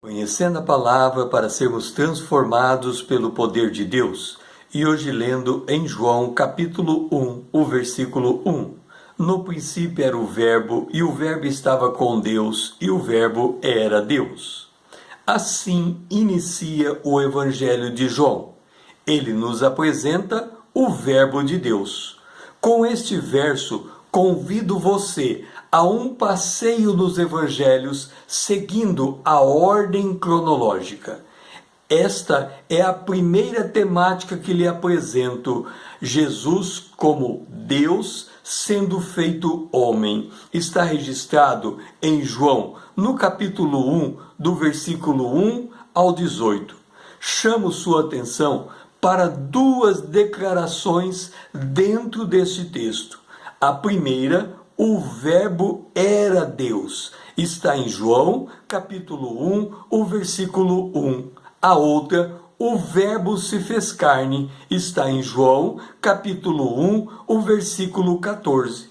Conhecendo a palavra para sermos transformados pelo poder de Deus. E hoje lendo em João capítulo 1, o versículo 1. No princípio era o Verbo, e o Verbo estava com Deus, e o Verbo era Deus. Assim inicia o Evangelho de João. Ele nos apresenta o Verbo de Deus. Com este verso, convido você a um passeio nos evangelhos seguindo a ordem cronológica. Esta é a primeira temática que lhe apresento: Jesus como Deus sendo feito homem. Está registrado em João, no capítulo 1, do versículo 1 ao 18. Chamo sua atenção para duas declarações dentro deste texto. A primeira, o Verbo era Deus. Está em João, capítulo 1, o versículo 1. A outra, o Verbo se fez carne. Está em João, capítulo 1, o versículo 14.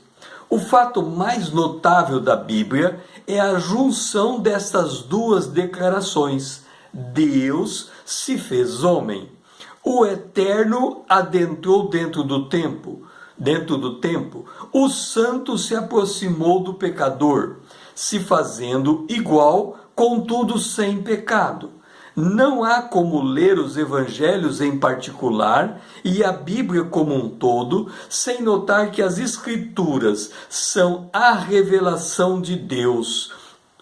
O fato mais notável da Bíblia é a junção destas duas declarações. Deus se fez homem. O Eterno adentrou dentro do tempo. O Santo se aproximou do pecador, se fazendo igual, contudo sem pecado. Não há como ler os evangelhos em particular e a Bíblia como um todo, sem notar que as Escrituras são a revelação de Deus,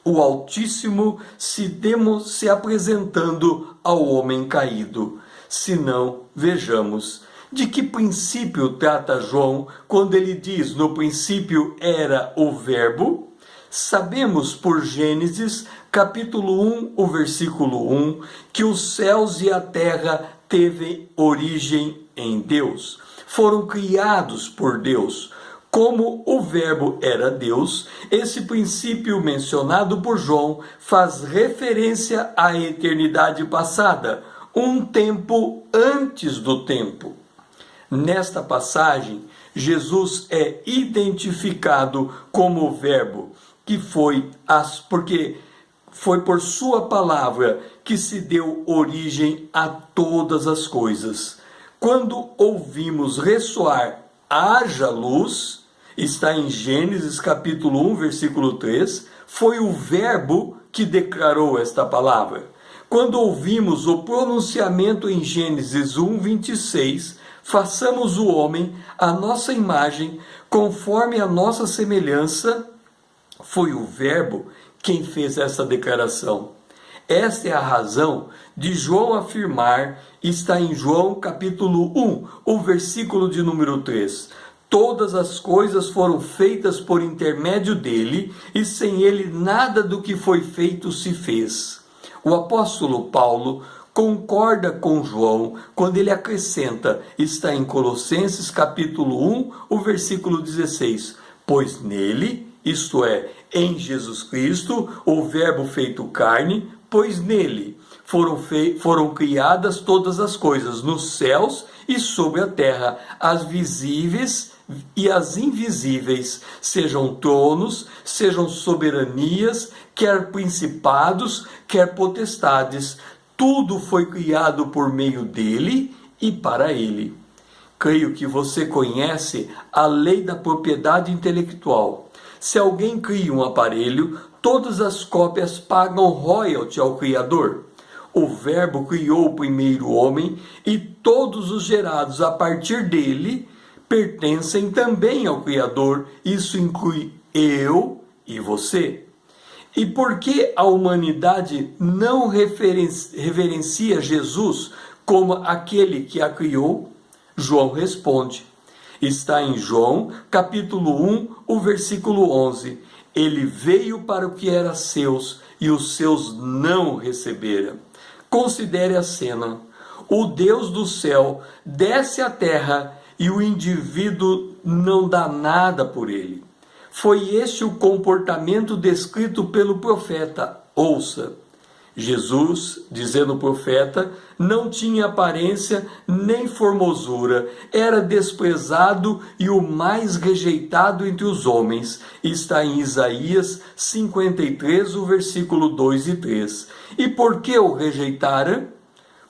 o Altíssimo se apresentando ao homem caído. Se não, vejamos. De que princípio trata João quando ele diz: no princípio era o Verbo? Sabemos por Gênesis, capítulo 1, o versículo 1, que os céus e a terra teve origem em Deus. Foram criados por Deus. Como o Verbo era Deus, esse princípio mencionado por João faz referência à eternidade passada, um tempo antes do tempo. Nesta passagem, Jesus é identificado como o Verbo, porque foi por sua palavra que se deu origem a todas as coisas. Quando ouvimos ressoar haja luz, está em Gênesis capítulo 1, versículo 3, foi o Verbo que declarou esta palavra. Quando ouvimos o pronunciamento em Gênesis 1, 26, façamos o homem à nossa imagem, conforme a nossa semelhança, foi o Verbo quem fez essa declaração. Esta é a razão de João afirmar, está em João capítulo 1, o versículo de número 3. Todas as coisas foram feitas por intermédio dele, e sem ele nada do que foi feito se fez. O apóstolo Paulo concorda com João quando ele acrescenta, está em Colossenses capítulo 1, o versículo 16, pois nele, isto é, em Jesus Cristo, o Verbo feito carne, pois nele foram criadas todas as coisas, nos céus e sobre a terra, as visíveis e as invisíveis, sejam tronos, sejam soberanias, quer principados, quer potestades, tudo foi criado por meio dele e para ele. Creio que você conhece a lei da propriedade intelectual. Se alguém cria um aparelho, todas as cópias pagam royalty ao criador. O Verbo criou o primeiro homem e todos os gerados a partir dele pertencem também ao Criador. Isso inclui eu e você. E por que a humanidade não reverencia Jesus como aquele que a criou? João responde. Está em João, capítulo 1, o versículo 11. Ele veio para o que era seus, e os seus não o receberam. Considere a cena. O Deus do céu desce à terra e o indivíduo não dá nada por ele. Foi este o comportamento descrito pelo profeta. Ouça. Jesus, dizendo o profeta, não tinha aparência nem formosura, era desprezado e o mais rejeitado entre os homens. Está em Isaías 53, o versículo 2 e 3. E por que o rejeitaram?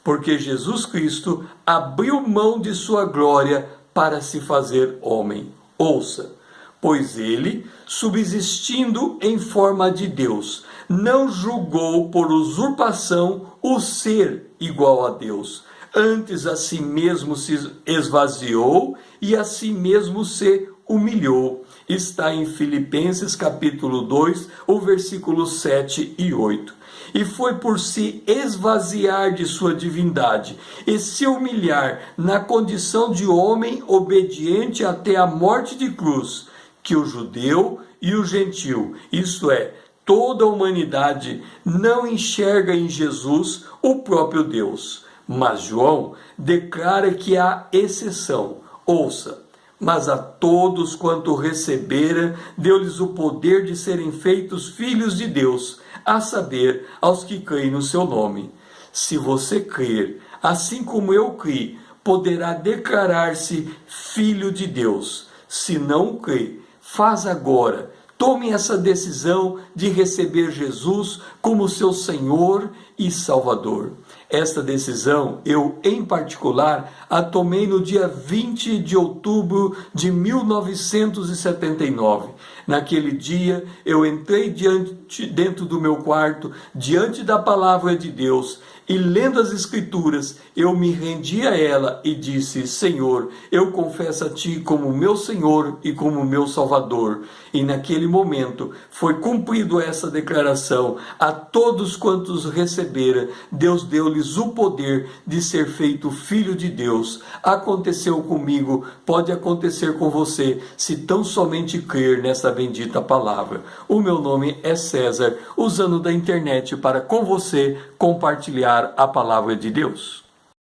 Porque Jesus Cristo abriu mão de sua glória para se fazer homem. Ouça, pois ele, subsistindo em forma de Deus, não julgou por usurpação o ser igual a Deus. Antes a si mesmo se esvaziou e a si mesmo se humilhou. Está em Filipenses capítulo 2, o versículo 7 e 8. E foi por se esvaziar de sua divindade e se humilhar na condição de homem obediente até a morte de cruz, que o judeu e o gentil, isto é, toda a humanidade, não enxerga em Jesus o próprio Deus. Mas João declara que há exceção. Ouça, mas a todos quanto recebera, deu-lhes o poder de serem feitos filhos de Deus, a saber, aos que creem no seu nome. Se você crer, assim como eu criei, poderá declarar-se filho de Deus. Se não crê, faz agora. Tome essa decisão de receber Jesus como seu Senhor e Salvador. Esta decisão, eu em particular, a tomei no dia 20 de outubro de 1979. Naquele dia, eu entrei dentro do meu quarto, diante da palavra de Deus, e lendo as Escrituras, eu me rendi a ela e disse: Senhor, eu confesso a Ti como meu Senhor e como meu Salvador. E naquele momento foi cumprido essa declaração. A todos quantos receberam, Deus deu-lhes o poder de ser feito filho de Deus. Aconteceu comigo, pode acontecer com você, se tão somente crer nessa bendita palavra. O meu nome é César, usando da internet para com você compartilhar a palavra de Deus.